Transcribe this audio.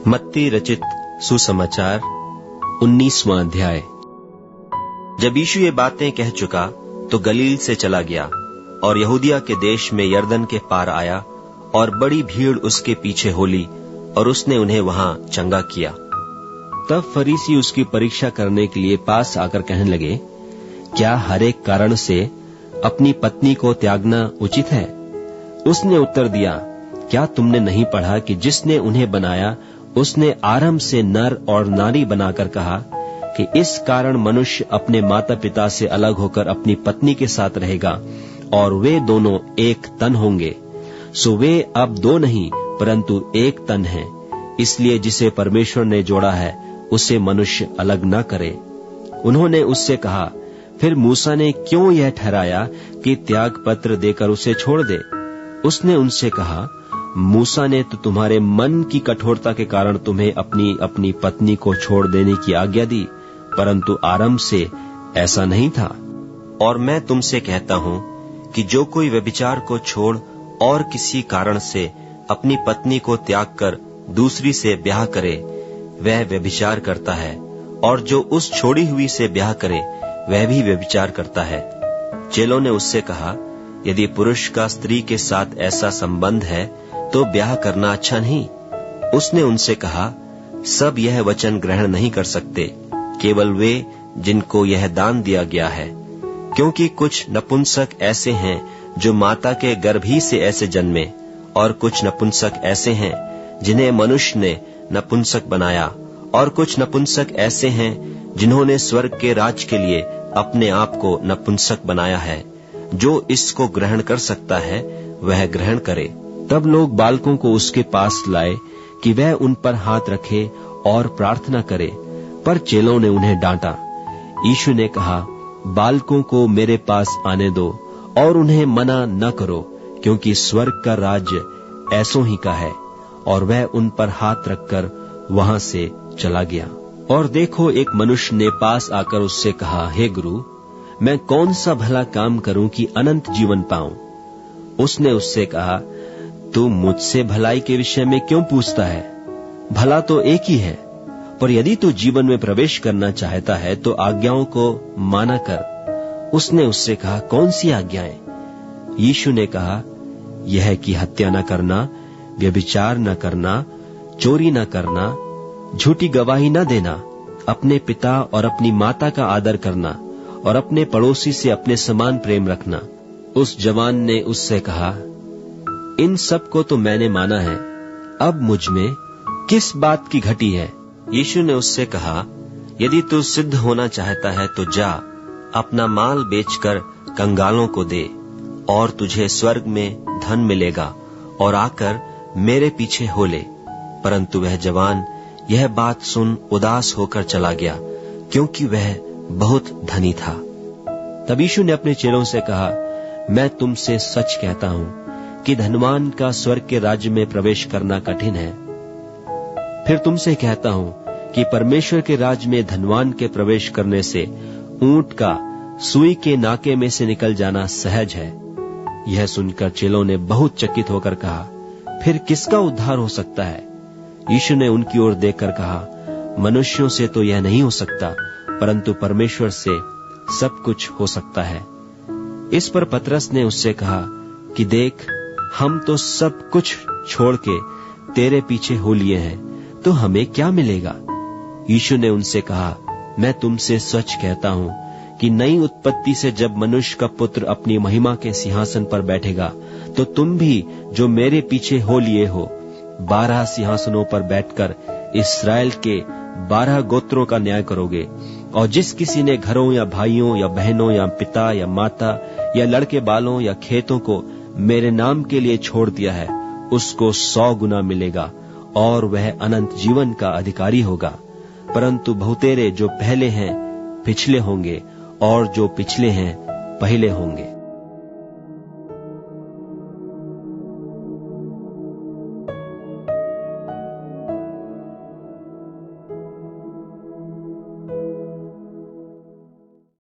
मत्ती रचित सुसमाचार 19वां अध्याय। जब यीशु ये बातें कह चुका तो गलील से चला गया और यहूदिया के देश में यरदन के पार आया और बड़ी भीड़ उसके पीछे हो ली और उसने उन्हें वहां चंगा किया। तब फरीसी उसकी परीक्षा करने के लिए पास आकर कहने लगे, क्या हर एक कारण से अपनी पत्नी को त्यागना उचित है? उसने उत्तर दिया, क्या तुमने नहीं पढ़ा कि जिसने उन्हें बनाया उसने आरंभ से नर और नारी बनाकर कहा कि इस कारण मनुष्य अपने माता पिता से अलग होकर अपनी पत्नी के साथ रहेगा और वे दोनों एक तन होंगे। सो वे अब दो नहीं परंतु एक तन हैं। इसलिए जिसे परमेश्वर ने जोड़ा है उसे मनुष्य अलग न करे। उन्होंने उससे कहा, फिर मूसा ने क्यों यह ठहराया कि त्याग पत्र देकर उसे छोड़ दे? उसने उनसे कहा, मूसा ने तो तुम्हारे मन की कठोरता के कारण तुम्हें अपनी अपनी पत्नी को छोड़ देने की आज्ञा दी, परंतु आरंभ से ऐसा नहीं था। और मैं तुमसे कहता हूं कि जो कोई व्यभिचार को छोड़ और किसी कारण से अपनी पत्नी को त्याग कर दूसरी से ब्याह करे, वह व्यभिचार करता है, और जो उस छोड़ी हुई से ब्याह करे वह भी व्यभिचार करता है। चेलों ने उससे कहा, यदि पुरुष का स्त्री के साथ ऐसा संबंध है तो ब्याह करना अच्छा नहीं। उसने उनसे कहा, सब यह वचन ग्रहण नहीं कर सकते, केवल वे जिनको यह दान दिया गया है, क्योंकि कुछ नपुंसक ऐसे हैं जो माता के गर्भ ही से ऐसे जन्मे, और कुछ नपुंसक ऐसे हैं जिन्हें मनुष्य ने नपुंसक बनाया, और कुछ नपुंसक ऐसे हैं जिन्होंने स्वर्ग के राज के लिए अपने आप को नपुंसक बनाया है। जो इसको ग्रहण कर सकता है वह ग्रहण करे। तब लोग बालकों को उसके पास लाए कि वह उन पर हाथ रखे और प्रार्थना करे, पर चेलों ने उन्हें डांटा। यीशु ने कहा, बालकों को मेरे पास आने दो और उन्हें मना न करो, क्योंकि स्वर्ग का राज्य ऐसों ही का है। और वह उन पर हाथ रखकर वहां से चला गया। और देखो, एक मनुष्य ने पास आकर उससे कहा, हे गुरु, मैं कौन सा भला काम करूं कि अनंत जीवन पाऊं? उसने उससे कहा, तू मुझसे भलाई के विषय में क्यों पूछता है? भला तो एक ही है, पर यदि तू जीवन में प्रवेश करना चाहता है तो आज्ञाओं को माना कर। उसने उससे कहा, कौन सी आज्ञाएं? यीशु ने कहा, यह कि हत्या न करना, व्यभिचार न करना, चोरी न करना, झूठी गवाही न देना, अपने पिता और अपनी माता का आदर करना, और अपने पड़ोसी से अपने समान प्रेम रखना। उस जवान ने उससे कहा, इन सब को तो मैंने माना है, अब मुझ में किस बात की घटी है? यीशु ने उससे कहा, यदि तू सिद्ध होना चाहता है तो जा, अपना माल बेचकर कंगालों को दे, और तुझे स्वर्ग में धन मिलेगा, और आकर मेरे पीछे हो ले। परंतु वह जवान यह बात सुन उदास होकर चला गया, क्योंकि वह बहुत धनी था। तब यीशु ने अपने चेलों से कहा, मैं तुमसे सच कहता हूं कि धनवान का स्वर्ग के राज्य में प्रवेश करना कठिन है। फिर तुमसे कहता हूं कि परमेश्वर के राज्य में धनवान के प्रवेश करने से ऊंट का सुई के नाके में से निकल जाना सहज है। यह सुनकर चेलों ने बहुत चकित होकर कहा, फिर किसका उद्धार हो सकता है? यीशु ने उनकी ओर देखकर कहा, मनुष्यों से तो यह नहीं हो सकता, परंतु परमेश्वर से सब कुछ हो सकता है। इस पर पतरस ने उससे कहा कि देख, हम तो सब कुछ छोड़ के तेरे पीछे हो लिए हैं, तो हमें क्या मिलेगा? यीशु ने उनसे कहा, मैं तुमसे सच कहता हूं कि नई उत्पत्ति से जब मनुष्य का पुत्र अपनी महिमा के सिंहासन पर बैठेगा, तो तुम भी जो मेरे पीछे हो लिए हो 12 सिंहासनों पर बैठकर इस्राएल के 12 गोत्रों का न्याय करोगे। और जिस किसी ने घरों या भाइयों या बहनों या पिता या माता या लड़के बालों या खेतों को मेरे नाम के लिए छोड़ दिया है, उसको 100 गुना मिलेगा, और वह अनंत जीवन का अधिकारी होगा। परंतु बहुतेरे जो पहले हैं पिछले होंगे, और जो पिछले हैं पहले होंगे।